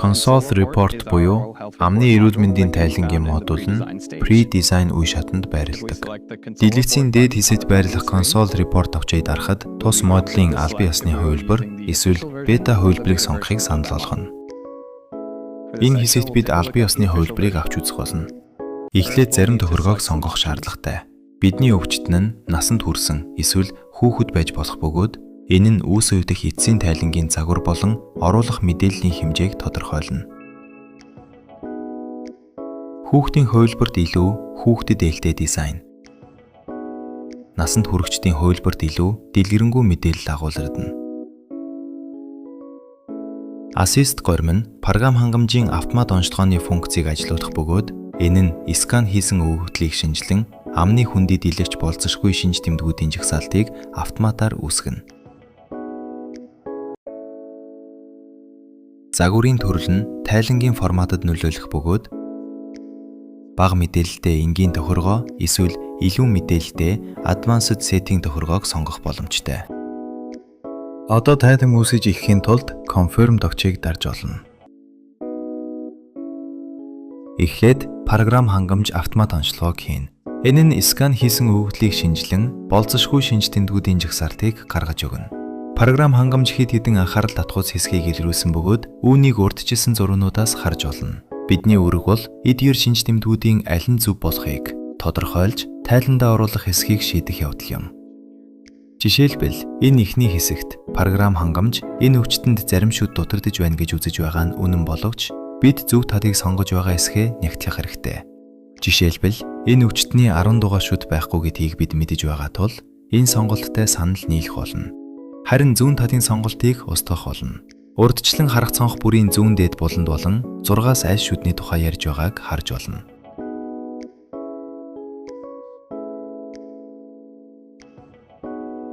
Console Report буюу амны эрүүл мэндийн тайлангийн модуль нь pre-design үе шатанд байрладаг. Дэлгэцийн дээд хэсэгт байрлах Console Report авчийг дарахад тус модулийн албан ёсны хувилбар эсвэл бета хувилбарыг сонгохыг санал болгоно. Энэ хэсэгт бид албан ёсны хувилбарыг авч үзэх болно. Эхлээд зарим тохиргоог сонгох шаардлагатай. Бидний өвчтөн нь насанд хүрсэн эсвэл хүүхэд байж болох бөгөөд энэ нь үүс өвдөх эцсийн тайлангийн загвар болон оруулах мэдээллийн хэмжээг тодорхойлно. Хүүхдийн хувилбарт илүү хүүхдэд ээлтэй дизайн. Насанд хүрэгчдийн хувилбарт илүү дэлгэрэнгүй мэдээлэл агуулгадна. Assist горим нь програм хангамжийн автомат онцлогооны функцийг ажилуулах бөгөөд энэ нь скан хийсэн өгөгдлийг шинжилэн амны хүндэд илэрч болцсошгүй шинж тэмдгүүдийн жагсаалтыг автоматар үүсгэнэ. Загварын төрөл нь тайлангийн форматад нөлөөлөх бөгөөд бага мэдээлэлтэй энгийн тохиргоо эсвэл илүү мэдээлэлтэй advanced setting тохиргоог сонгох боломжтой. Одоо тайлан үүсгэж ихэхийн тулд confirm тогчийг дарж олно. Эхлээд програм хангамж автомат онцлогоог хийнэ. Энэ нь скан хийсэн өгөгдлийг шинжилэн болцсошгүй шинж тэмдгүүдийн жагсаалтыг гаргаж өгнө. Програм хангамж хэд хэдэн анхаарал татгууц хэсгийг илрүүлсэн бөгөөд үүнийг урьдчилсан зургуудаас харж олно. Бидний үүрэг бол эдгээр шинж тэмдгүүдийн аль нь зөв болохыг тодорхойлж тайландаа оруулах хэсгийг шийдэх явдал юм. Жишээлбэл энэ ихний хэсэгт програм хангамж энэ өвчтөнд зарим шүд дутагдж байна гэж үзэж байгаа нь үнэн боловч бид зөв талыг сонгож байгаа эсхээ нягтлах хэрэгтэй. Жишээлбэл энэ өвчтний 10 дугаар шүд байхгүй гэдгийг бид мэдэж байгаа тул энэ сонголттой санал нийлэх болно. Харин зүүн талын сонголтыг устгах болно. Урдчлан харах цонх бүрийн зүүн дээд буланд болон 6-аас аль шүдний тухай ярьж байгааг харж болно.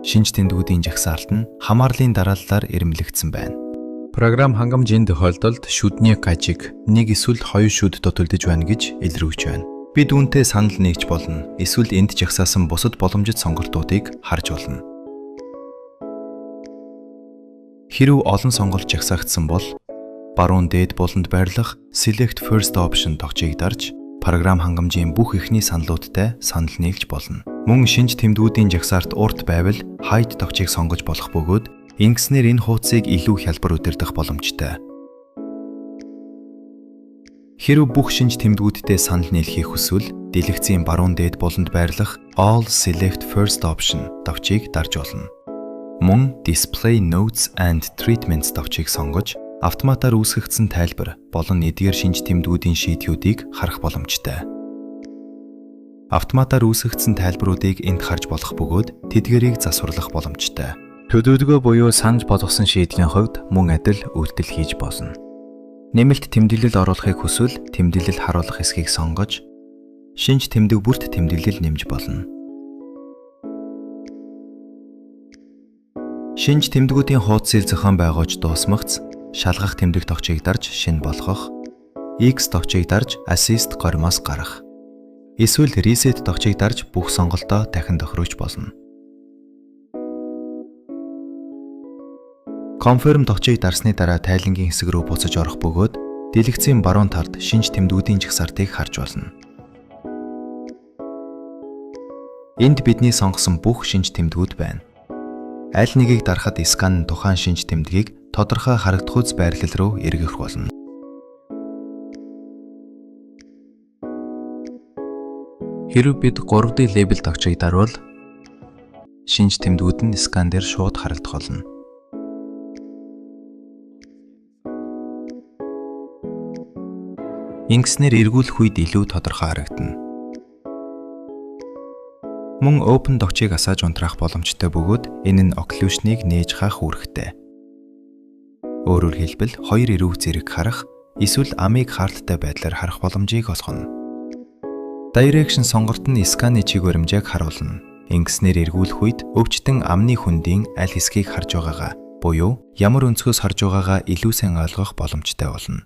Шинж тэмдгүүдийн жагсаалт нь хамаарлын дарааллаар ирэмлэгдсэн байна. Програм хангамж энэ тохиолдолд шүдний кажиг 1 эсвэл 2 шүд дутагдж байна гэж илрүүлж байна. Бид үүнтэй санал нэгж болно. Эсвэл энд жагсаасан бусад боломжит сонголтуудыг харж болно. Хэрв олон сонголт жагсаагдсан бол баруун дээд буланд байрлах Select First Option тогчийг дарж програм хангамжийн бүх эхний саналуудтай санал нийлж болно. Мөн шинж тэмдгүүдийн жагсаарт урт байвал Hide тогчийг сонгож болох бөгөөд ингэснээр энэ хуудсыг илүү хялбар удирдах боломжтой. Хэрв бүх шинж тэмдгүүдтэй санал нийлхийг хүсвэл дэлгэцийн баруун дээд буланд байрлах All Select First Option тогчийг дарж олно. Мөн Display Notes and Treatments давчийг сонгож автоматар үүсгэгдсэн тайлбар болон эдгээр шинж тэмдгүүдийн шийдвүүдийг харах боломжтой. Автоматар үүсгэгдсэн тайлбаруудыг энд харж болох бөгөөд тэдгэрийг засварлах боломжтой. Төдийгөө буюу санаж болгосон шийдлийн хувьд мөн адил үйлдэл хийж болно. Нэмэлт тэмдэглэл оруулахыг хүсвэл тэмдэглэл харуулах хэсгийг сонгож шинж тэмдэг бүрт тэмдэглэл нэмж болно. Шинж тэмдгүүдийн хуудсыг зохион байгуулж дуусмагц шалгах тэмдэг тогчийг дарж шинэ болгох, X тогчийг дарж Assist горимоос гарах. Эсвэл Reset тогчийг дарж бүх сонголтоо дахин тохируулж болно. Confirm тогчийг дарсны дараа тайлангийн хэсэг рүү буцаж орох бөгөөд дэлгэцийн баруун талд шинж тэмдгүүдийн жагсаалтыг харж болно. Энд бидний сонгосон бүх шинж тэмдгүүд байна. Аль нэгийг дарахад скан нь тухайн шинж тэмдгийг тодорхой харагдахуйц байрлал руу эргэх болно. Хэрв бид 3D лейбл тогчийг дарвал шинж тэмдгүүд нь скан дээр шууд харагдах болно. Ингэснээр эргүүлэх үед илүү тодорхой харагдана. Мөн Open тогчийг асааж унтраах боломжтой бөгөөд энэ нь occlusion-ыг нээж хаах үүрэгтэй. Өөрөөр хэлбэл хоёр эрүүг зэрэг харах эсвэл амийг хаалттай байдлаар харах боломжийг олгоно. Direction сонголт нь сканы чиг баримжааг харуулна. Ингэснээр эргүүлэх үед өвчтөн амны хүндийн аль хэсгийг харж байгаагаа буюу ямар өнцгөөс харж байгаагаа илүү сайн ойлгох боломжтой болно.